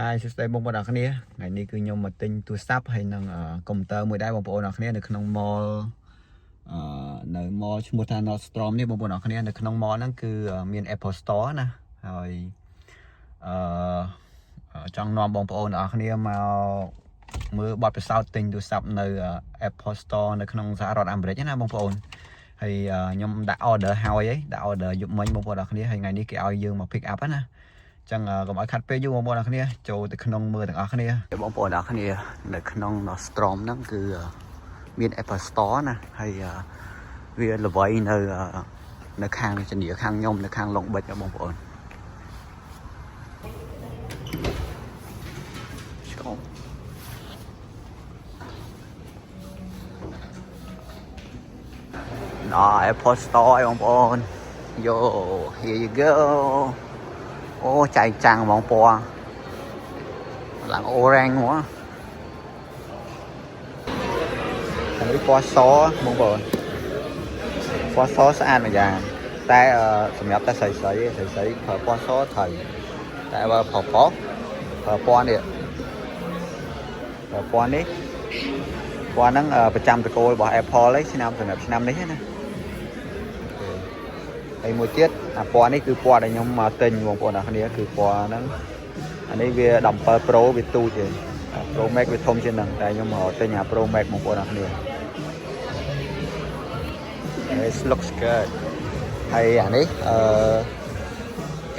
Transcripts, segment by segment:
Hai, xin chào bông bông đọc này. Ngày nay cứ nhom mà tin tôi sắp hay năng computer mớiได้บงบงđọc nàyในក្នុង mall នៅ mall ឈ្មោះថា Nordstrom នេះបងប្អូនអរគ្នានៅក្នុង mall ហ្នឹងគឺមាន Apple Store ណាហើយចង់នាំបងប្អូនអរគ្នាមកមើលបទពិសោធន៍ទិញទូរស័ព្ទនៅ Apple Store នៅក្នុងសហរដ្ឋអាមេរិកណាបងប្អូនហើយខ្ញុំដាក់ order ហើយដាក់ order យប់មិញបងប្អូនអរគ្នាហើយថ្ងៃនេះគេឲ្យយើងមក pick up ណាចឹងកុំឲ្យខាត់ពេលយូរបងប្អូនអរគ្នាចូលទៅក្នុងមើលទាំងអស់គ្នាបងប្អូនអរគ្នានៅក្នុង Nordstrom ហ្នឹងគឺមាន Apple Store ណាហើយវាល្បីនៅខាងជំនាញខាងខ្ញុំនៅខាងឡុងបិចបងប្អូនApple Store ឯងបងប្អូន Yo here you go អូចែកចាំងហ្មងពណ៌ឡើងអូរ៉េងហ្មងនេះពណ៌សបងប្អូនពណ៌សស្អាតម្យ៉ាងតែសម្រាប់តែស្រីប្រើពណ៌សត្រូវតែបើប្រើពណ៌ពណ៌នេះពណ៌ហ្នឹងប្រចាំតកូលរបស់ Apple ឯងសម្រាប់ឆ្នាំនេះណាហើយមួយទៀតអាពណ៌នេះគឺពណ៌ដែលខ្ញុំមកទិញបងប្អូនអរគ្នាគឺពណ៌ហ្នឹងអានេះវា17 Pro វាទូចទេ Pro Max វាធំជាងហ្នឹងតែខ្ញុំមកទិញអា Pro Max បងប្អូនអរគ្នា It looks good ហើយអានេះ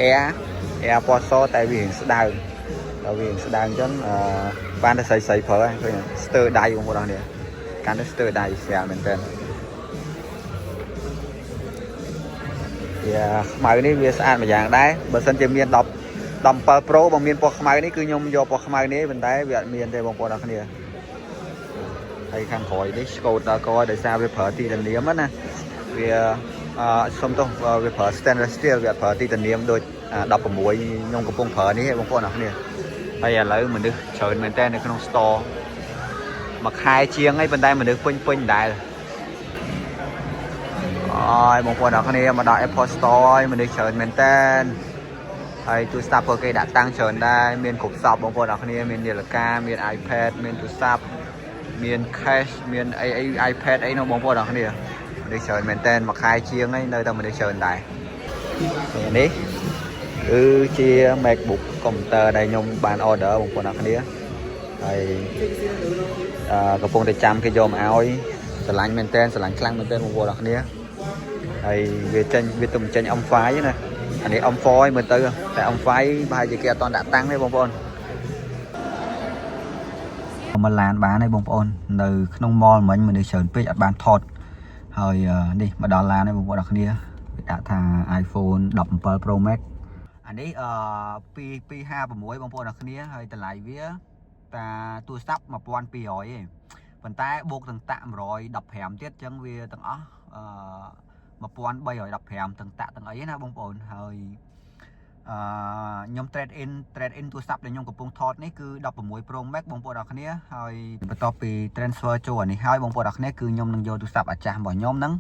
Air ពណ៌សតែវាស្ដើងដល់វាស្ដើងអញ្ចឹងបានតែស្រីប្រើឃើញស្ទើរដៃបងប្អូនអរគ្នាកាន់តែស្ទើរដៃស្រាលមែនតើខ្មៅនេះវាស្អាតម្យ៉ាងដែរបើសិនជាមាន17 Pro បើមានពណ៌ខ្មៅនេះគឺខ្ញុំយកពណ៌ខ្មៅនេះប៉ុន្តែវាអត់មានទេបងប្អូនអរគ្នាហើយខាងក្រោយនេះស្កូតដល់ក្រោយដោយសារវាប្រើទីតានាមណាវាសុំទោសវាប្រើ stainless steel វាប្រើទីតានាមដូច16ខ្ញុំកំពុងប្រើនេះបងប្អូនអរគ្នាហើយឥឡូវមនុស្សច្រើនមែនតើនៅក្នុង store មួយខែជាងហើយប៉ុន្តែមនុស្សពេញដែរហើយបងប្អូនអរគ្នាមកដល់ Apple Store ហើយមនុស្សច្រើនមែនតើហើយទូរស័ព្ទគេដាក់តាំងច្រើនដែរមានគ្រប់សពបងប្អូនអរគ្នាមាននាឡិកាមាន iPad មានទូរស័ព្ទមាន case មានអី iPad អីនោះបងប្អូនអរគ្នាមនុស្សច្រើនមែនតើមួយខែជាងហើយនៅតែមនុស្សច្រើនដែរនេះគឺជា MacBook computer ដែលខ្ញុំបាន order បងប្អូនអរគ្នាហើយកំពុងតែចាំគេយកមកឲ្យស្រឡាញ់មែនតើស្រឡាញ់ខ្លាំងមែនតើបងប្អូនអរគ្នាហើយវាទំចេញ M5 ណាអានេះ M4 ឯងមើលទៅតែ M5 ប្រហែលជាគេអត់តដាក់តាំងទេបងប្អូនមកឡានបានហើយបងប្អូននៅក្នុង mall មិញមនុស្សច្រើនពេកអត់បានថតហើយនេះមកដល់ឡានហើយបងប្អូនអរគ្នាវាដាក់ថា iPhone 17 Pro Max អានេះ256បងប្អូនអរគ្នាហើយតម្លៃវាតាទូរស័ព្ទ1200ឯងប៉ុន្តែបូកទាំងតាក់115ទៀតអញ្ចឹងវាទាំងអស់1315ទាំងតាក់ទាំងអីណាបងប្អូនហើយខ្ញុំ trade in ទូរស័ព្ទដែលខ្ញុំកំពុងថតនេះគឺ16 Pro Max បងប្អូនអរគ្នាហើយបន្ទាប់ពី transfer ចូលអានេះហើយបងប្អូនអរគ្នាគឺខ្ញុំនឹងយកទូរស័ព្ទអាចាស់របស់ខ្ញុំហ្នឹង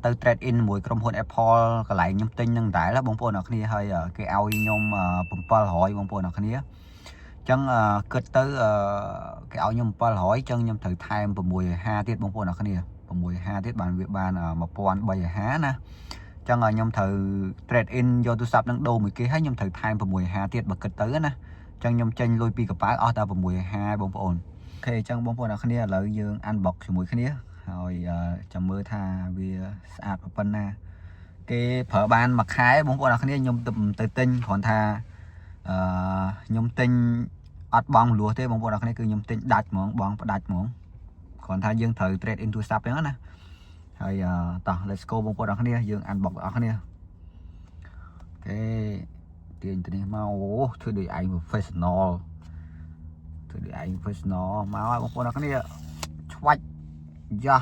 ទៅ trade in មួយក្រុមហ៊ុន Apple កន្លែងខ្ញុំទិញនឹងដែរបងប្អូនអរគ្នាហើយគេឲ្យខ្ញុំ700បងប្អូនអរគ្នាអញ្ចឹងគិតទៅគេឲ្យខ្ញុំ700អញ្ចឹងខ្ញុំត្រូវថែម650ទៀតបងប្អូនអរគ្នា650ទៀតបានវាបាន1350ណាអញ្ចឹងខ្ញុំត្រូវ trade in យកទូរស័ព្ទនឹងដូរមួយគេហើយខ្ញុំត្រូវថែម650ទៀតបើគិតទៅណាអញ្ចឹងខ្ញុំចេញលុយពីកប៉ាល់អស់តែ650បងប្អូនអូខេអញ្ចឹងបងប្អូនអរគ្នាឥឡូវយើង unbox ជាមួយគ្នាហើយចាំមើលថាវាស្អាតប៉ុណ្ណាគេប្រើបានមួយខែបងប្អូនអរគ្នាខ្ញុំទៅទិញគ្រាន់ថាខ្ញុំទិញអត់បងលួសទេបងប្អូនអរគ្នាគឺខ្ញុំទិញដាច់ហ្មងបងផ្ដាច់ហ្មងគ្រាន់ថាយើងត្រូវ trade in ទូរស័ព្ទហ្នឹងណាហើយតោះ let's go បងប្អូនអរគ្នាយើង unbox អរគ្នាអូខេទាញទៅនេះមកអូធ្វើដូចឯង professional មកហើយបងប្អូនអរគ្នាឆ្វាច់យ៉ា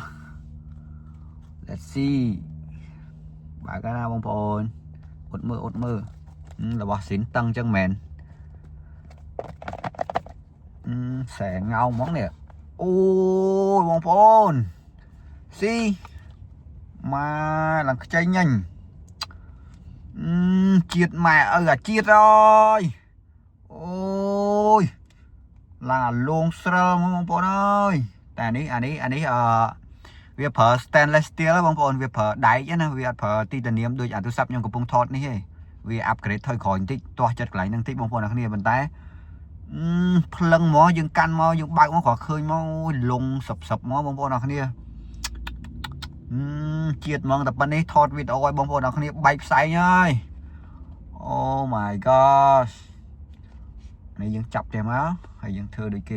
let's see បើកណាបងប្អូនអត់មើលរបស់ស៊ីនតឹងចឹងមែនแสงเงาហ្មងនេះអូយបងប្អូនស៊ីមកឡើងខ្ចីញញជាតិម៉ែឪអាជាតិអើយអូ ยล่างลงสระบางปอนเอ้ยแต่อันนี้เวียเผอ stainless steel แล้วบางปอนเวียเผอได้ยังนะเวียเผอตีตะเนียมโดยอัตโนมัติยังกับปุ่งทอดนี่เฮ้เวียอัปเกรดถอยขอยที่ตัวจัดไหลนั่งที่บางปอนนักเรียนบรรทัดพลังหมอยังกันหมอยังใบหมอขอเคยหมอลงสับหมอบางปอนนักเรียนเจียดมองแต่ปันนี้ทอดวิดีโอบางปอนนักเรียนใบใสเลยโอ้ my god นี่ยังจับใจมั้ยให้ยังเธอโดยเก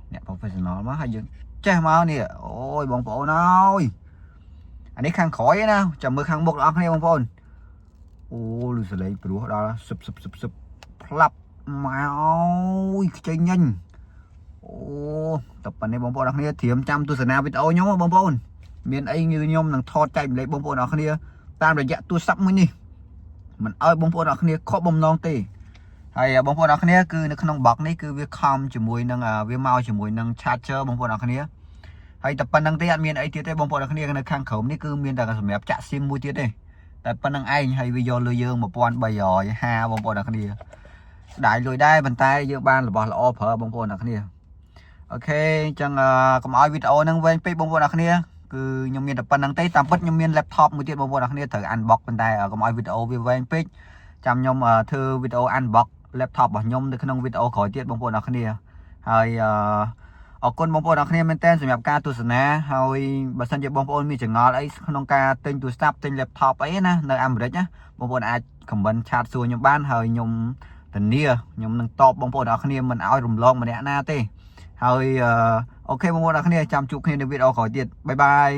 เนี่ย professional มั้ยให้ยังแจ้มาเนี่ยโอ้ยบางปอนน้อยอันนี้ข้างขอยนะจับมือข้างบกนักเรียนบางปอนโอ้ลูกเสลยปลุกเราสึบพลับมาโอ้ยใจเย็นโอ้แต่ปันนี้บางปอนนักเรียนเถียมจำตัวสนามวิดีโอย้อมบางปอนเมียนไอ้ยืนยมหนังทอดใจเลยบางปอนนักเรียนตามระยะตัวซับมือนี่มันเอาบางปอนนักเรียนเคาะบอมน้องตีไอ้บางคนนักเรียนคือในขนมบักนี่คือวิคอมจมวยนังวิมาจมวยนังชาร์เจอร์บางคนนักเรียนไอ้แต่ปันนังเตียนเมียนไอ้เตี้ยแต่บางคนนักเรียนในข้างเขานี่คือเมียนแต่กระสมแบบจะซิมมวยเตี้ยได้แต่ปันนังไอ้ให้วิโยเลยเยอะมาปอนใบยอห้าบางคนนักเรียนได้เลยได้บรรทัดเยอะบ้านหรือบ่ละอ้อเผอบางคนนักเรียนโอเคจังก็มาเอาวิดีโอนังเว้นไปบางคนนักเรียนคือยมเมียนแต่ปันนังเต้ตามปัดยมเมียนแล็ปท็อปมวยเตี้ยบางคนนักเรียนถืออันบ็อกบรรทัดก็มาเอาวิดีโอวิเว้นไปจำยมเธอวิดีโออันบ็อกแล็ปท็อปของยมในขนมวิดีโอขอเตี้ยบางคนนักเรียนให้ออกคนบางคนนักเรียนเป็นเต้นสำหรับการตัวสนะให้บัดสันจะบางคนมีจังงอไอ้ขนมการเต้นตัวสตับเต้นแล็ปท็อปไอ้นะในอเมริกนะบางคนอาจคำบันชาร์จส่วนยมบ้านให้ยมตันเนียยมนั่งตอบบางคนนักเรียนมันเอารุมลองมาเนี่ยหน้าเต้ให้โอเคบางคนนักเรียนจำจุกในวิดีโอขอเตี้ยบายบาย